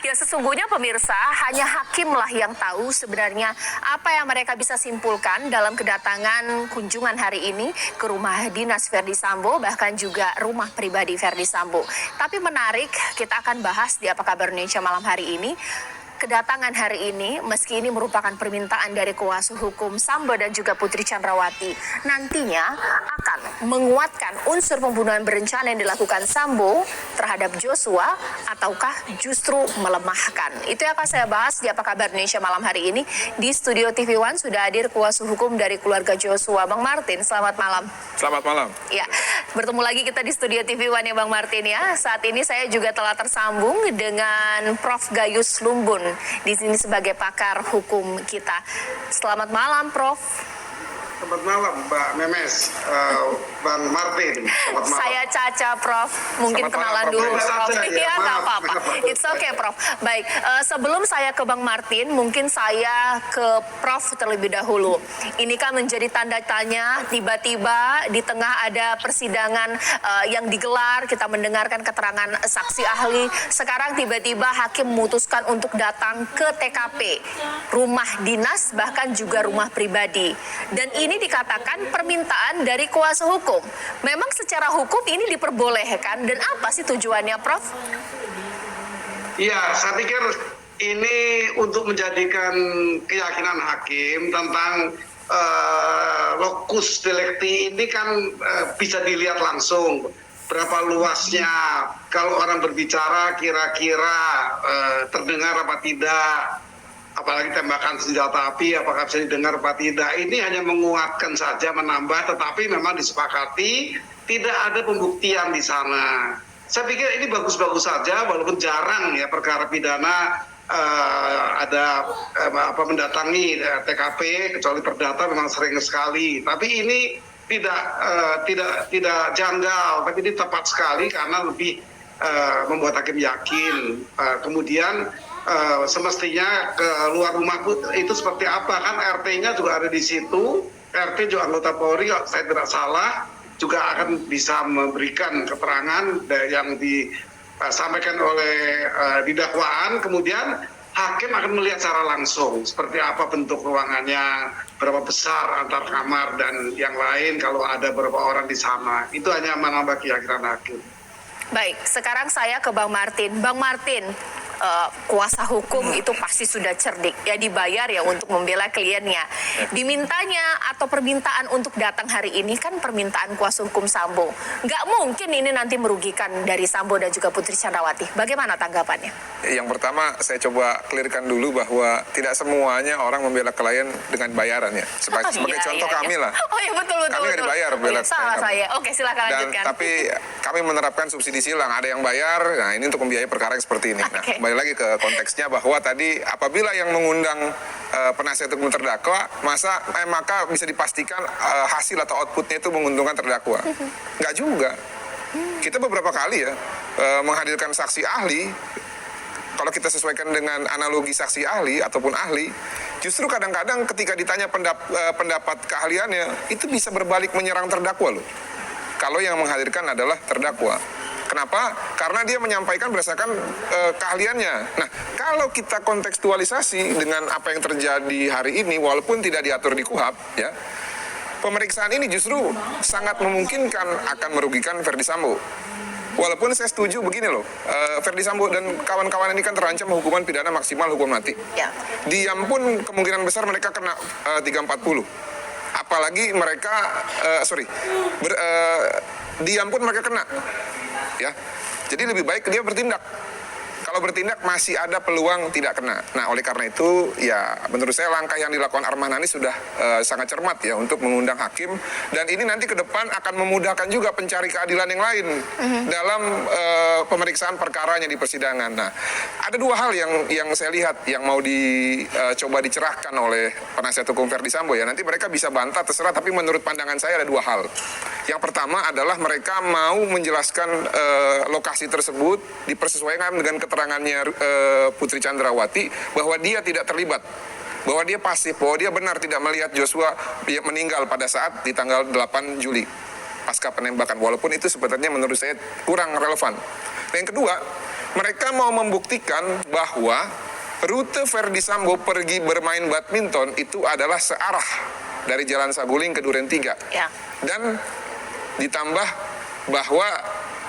Ya sesungguhnya pemirsa, hanya hakimlah yang tahu sebenarnya apa yang mereka bisa simpulkan dalam kedatangan kunjungan hari ini ke rumah dinas Verdi Sambo, bahkan juga rumah pribadi Verdi Sambo. Tapi menarik, kita akan bahas di Apa Kabar Indonesia malam hari ini. Kedatangan hari ini, meski ini merupakan permintaan dari kuasa hukum Sambo dan juga Putri Chandrawati, nantinya akan menguatkan unsur pembunuhan berencana yang dilakukan Sambo terhadap Joshua, ataukah justru melemahkan? Itu yang akan saya bahas di Apa Kabar Indonesia malam hari ini. Di studio TV One sudah hadir kuasa hukum dari keluarga Joshua, Bang Martin. Selamat malam. Selamat malam. Ya, bertemu lagi kita di studio TV One ya Bang Martin ya. Saat ini saya juga telah tersambung dengan Prof. Gayus Lumbun di sini sebagai pakar hukum kita. Selamat malam, Prof. Selamat malam, Mbak Memes, Bang Martin. Selamat malam. Saya Caca, Prof. Mungkin Selamat kenalan malam, dulu, Prof. Prof. Iya, nggak Maaf. apa-apa. It's okay, Prof. Baik, sebelum saya ke Bang Martin, mungkin saya ke Prof terlebih dahulu. Ini kan menjadi tanda tanya, tiba-tiba di tengah ada persidangan yang digelar, kita mendengarkan keterangan saksi ahli. Sekarang tiba-tiba hakim memutuskan untuk datang ke TKP, rumah dinas, bahkan juga rumah pribadi. Dan ini dikatakan permintaan dari kuasa hukum. Memang secara hukum ini diperbolehkan, dan apa sih tujuannya, Prof? Iya, saya pikir ini untuk menjadikan keyakinan hakim tentang lokus delicti ini kan bisa dilihat langsung. Berapa luasnya, kalau orang berbicara kira-kira terdengar apa tidak, apalagi tembakan senjata api apakah bisa didengar apa tidak. Ini hanya menguatkan saja, menambah, tetapi memang disepakati tidak ada pembuktian di sana. Saya pikir ini bagus-bagus saja, walaupun jarang ya perkara pidana ada mendatangi TKP, kecuali perdata memang sering sekali. Tapi ini tidak janggal, tapi ini tepat sekali karena lebih membuat hakim yakin. Kemudian semestinya keluar rumah itu seperti apa, kan RT-nya juga ada di situ, RT juga anggota Polri kalau saya tidak salah, juga akan bisa memberikan keterangan yang disampaikan oleh di dakwaan. Kemudian hakim akan melihat secara langsung seperti apa bentuk ruangannya, berapa besar antar kamar dan yang lain, kalau ada beberapa orang di sana. Itu hanya menambah keyakinan hakim. Baik, sekarang saya ke Bang Martin. Bang Martin, kuasa hukum itu pasti sudah cerdik, ya dibayar ya untuk membela kliennya. Dimintanya atau permintaan untuk datang hari ini kan permintaan kuasa hukum Sambo. Nggak mungkin ini nanti merugikan dari Sambo dan juga Putri Chandrawati. Bagaimana tanggapannya? Yang pertama saya coba clearkan dulu bahwa tidak semuanya orang membela klien dengan bayaran ya. Sebagai contoh kami lah. Oh iya betul. Kami nggak dibayar bela salah klien. saya. Oke, silakan lanjutkan. Tapi kami menerapkan subsidi silang. Ada yang bayar, nah ini untuk membiayai perkara yang seperti ini. Nah, kembali lagi ke konteksnya bahwa tadi apabila yang mengundang penasihat hukum terdakwa, maka bisa dipastikan hasil atau outputnya itu menguntungkan terdakwa. Nggak juga. Kita beberapa kali ya menghadirkan saksi ahli. Kalau kita sesuaikan dengan analogi saksi ahli ataupun ahli, justru kadang-kadang ketika ditanya pendapat keahliannya, itu bisa berbalik menyerang terdakwa loh. Kalau yang menghadirkan adalah terdakwa. Kenapa? Karena dia menyampaikan berdasarkan keahliannya. Nah, kalau kita kontekstualisasi dengan apa yang terjadi hari ini, walaupun tidak diatur di KUHAP, ya, pemeriksaan ini justru sangat memungkinkan akan merugikan Verdi Sambo. Walaupun saya setuju begini loh, Verdi Sambo dan kawan-kawan ini kan terancam hukuman pidana maksimal hukum mati. Ya. Diam pun kemungkinan besar mereka kena 340. Apalagi mereka, diam pun mereka kena. Ya, jadi lebih baik dia bertindak. Kalau bertindak masih ada peluang tidak kena. Nah, oleh karena itu, ya menurut saya langkah yang dilakukan Armah Nani sudah sangat cermat ya untuk mengundang hakim. Dan ini nanti ke depan akan memudahkan juga pencari keadilan yang lain dalam pemeriksaan perkaranya di persidangan. Nah, ada dua hal yang saya lihat yang mau dicoba dicerahkan oleh penasihat hukum Verdi Sambo ya. Nanti mereka bisa bantah terserah, tapi menurut pandangan saya ada dua hal. Yang pertama adalah mereka mau menjelaskan lokasi tersebut dipersesuaikan dengan keterangannya Putri Chandrawati bahwa dia tidak terlibat, bahwa dia pasif, bahwa dia benar tidak melihat Joshua meninggal pada saat di tanggal 8 Juli pasca penembakan, walaupun itu sebenarnya menurut saya kurang relevan. Dan yang kedua, Mereka mau membuktikan bahwa rute Verdi Sambo pergi bermain badminton itu adalah searah dari Jalan Saguling ke Duren 3. Ya. Dan ditambah bahwa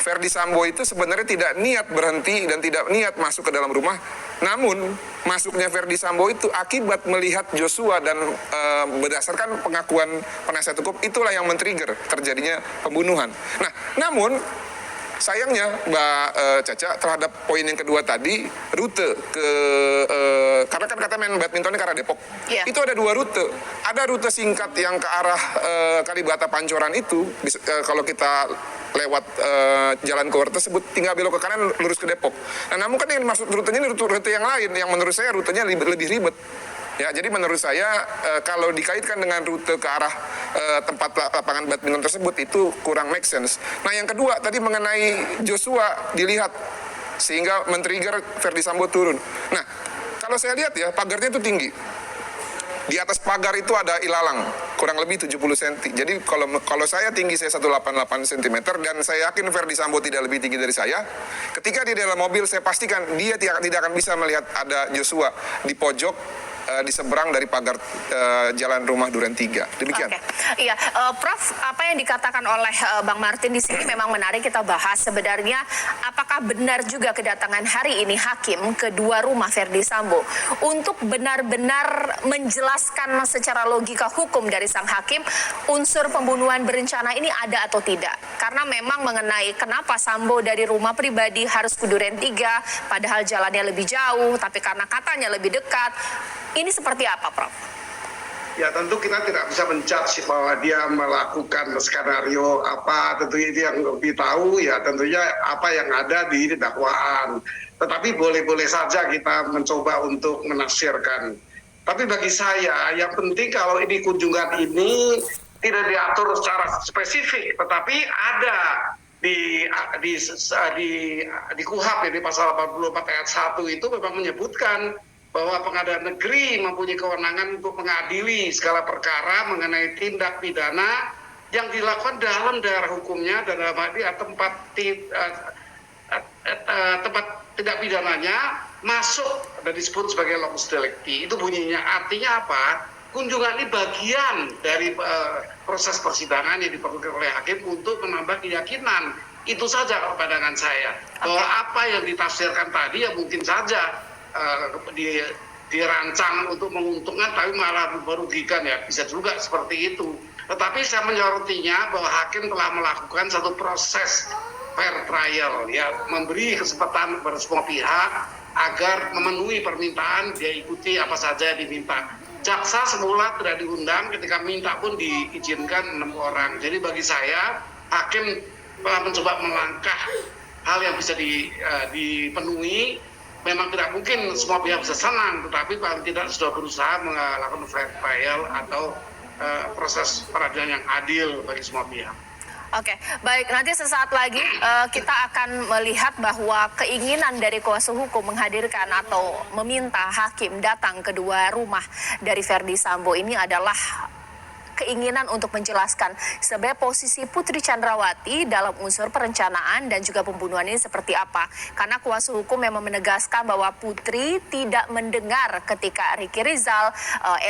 Verdi Sambo itu sebenarnya tidak niat berhenti dan tidak niat masuk ke dalam rumah. Namun masuknya Verdi Sambo itu akibat melihat Joshua dan berdasarkan pengakuan penasihat hukum itulah yang men-trigger terjadinya pembunuhan. Nah, namun sayangnya Mbak Caca terhadap poin yang kedua tadi, rute ke karena kan kata main badmintonnya ke arah Depok. Yeah. Itu ada 2 rute. Ada rute singkat yang ke arah Kalibata Pancoran itu kalau kita lewat jalan keluar tersebut tinggal belok ke kanan lurus ke Depok. Nah, namun kan yang dimaksud rutenya ini rute yang lain yang menurut saya rutenya lebih ribet. Ya, jadi menurut saya kalau dikaitkan dengan rute ke arah tempat lapangan badminton tersebut itu kurang make sense. Nah, yang kedua tadi mengenai Joshua dilihat sehingga men-trigger Verdi Sambo turun. Nah, kalau saya lihat ya pagarnya itu tinggi. Di atas pagar itu ada ilalang kurang lebih 70 cm. Jadi kalau saya tinggi saya 188 cm dan saya yakin Verdi Sambo tidak lebih tinggi dari saya. Ketika di dalam mobil saya pastikan dia tidak akan bisa melihat ada Joshua di pojok di seberang dari pagar jalan rumah Duren 3. Demikian. Oke. Iya, Prof, apa yang dikatakan oleh Bang Martin di sini memang menarik kita bahas. Sebenarnya apakah benar juga kedatangan hari ini hakim ke 2 rumah Verdi Sambo untuk benar-benar menjelaskan secara logika hukum dari sang hakim unsur pembunuhan berencana ini ada atau tidak? Karena memang mengenai kenapa Sambo dari rumah pribadi harus ke Duren 3 padahal jalannya lebih jauh tapi karena katanya lebih dekat. Ini seperti apa, Prof? Ya, tentu kita tidak bisa menjudge bahwa dia melakukan skenario apa, tentu itu yang lebih tahu ya tentunya apa yang ada di dakwaan. Tetapi boleh-boleh saja kita mencoba untuk menafsirkan. Tapi bagi saya yang penting kalau ini kunjungan ini tidak diatur secara spesifik, tetapi ada di KUHP ya, di pasal 84 ayat 1 itu memang menyebutkan bahwa pengadilan negeri mempunyai kewenangan untuk mengadili segala perkara mengenai tindak pidana yang dilakukan dalam daerah hukumnya dan dalam hal ini tempat tindak pidananya masuk dan disebut sebagai locus delicti. Itu bunyinya. Artinya apa? Kunjungan ini bagian dari proses persidangan yang diperlukan oleh hakim untuk menambah keyakinan. Itu saja pandangan saya. Bahwa apa yang ditafsirkan tadi ya mungkin saja dirancang untuk menguntungkan tapi malah merugikan ya, bisa juga seperti itu. Tetapi saya menyortinya bahwa hakim telah melakukan satu proses fair trial ya, memberi kesempatan kepada semua pihak agar memenuhi permintaan, dia ikuti apa saja yang diminta. Jaksa semula tidak diundang, ketika minta pun diizinkan 6 orang. Jadi bagi saya hakim telah mencoba melangkah hal yang bisa dipenuhi. Memang tidak mungkin semua pihak bisa senang, tetapi paling tidak sudah berusaha melakukan fair trial atau proses peradilan yang adil bagi semua pihak. Oke, baik. Nanti sesaat lagi kita akan melihat bahwa keinginan dari kuasa hukum menghadirkan atau meminta hakim datang ke 2 rumah dari Verdi Sambo ini adalah keinginan untuk menjelaskan sebenarnya posisi Putri Chandrawati dalam unsur perencanaan dan juga pembunuhan ini seperti apa. Karena kuasa hukum memang menegaskan bahwa Putri tidak mendengar ketika Ricky Rizal,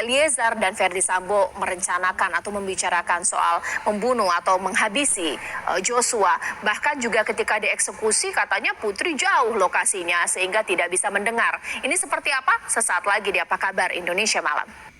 Eliezer dan Verdi Sambo merencanakan atau membicarakan soal membunuh atau menghabisi Joshua. Bahkan juga ketika dieksekusi katanya Putri jauh lokasinya sehingga tidak bisa mendengar. Ini seperti apa? Sesaat lagi di Apa Kabar Indonesia Malam.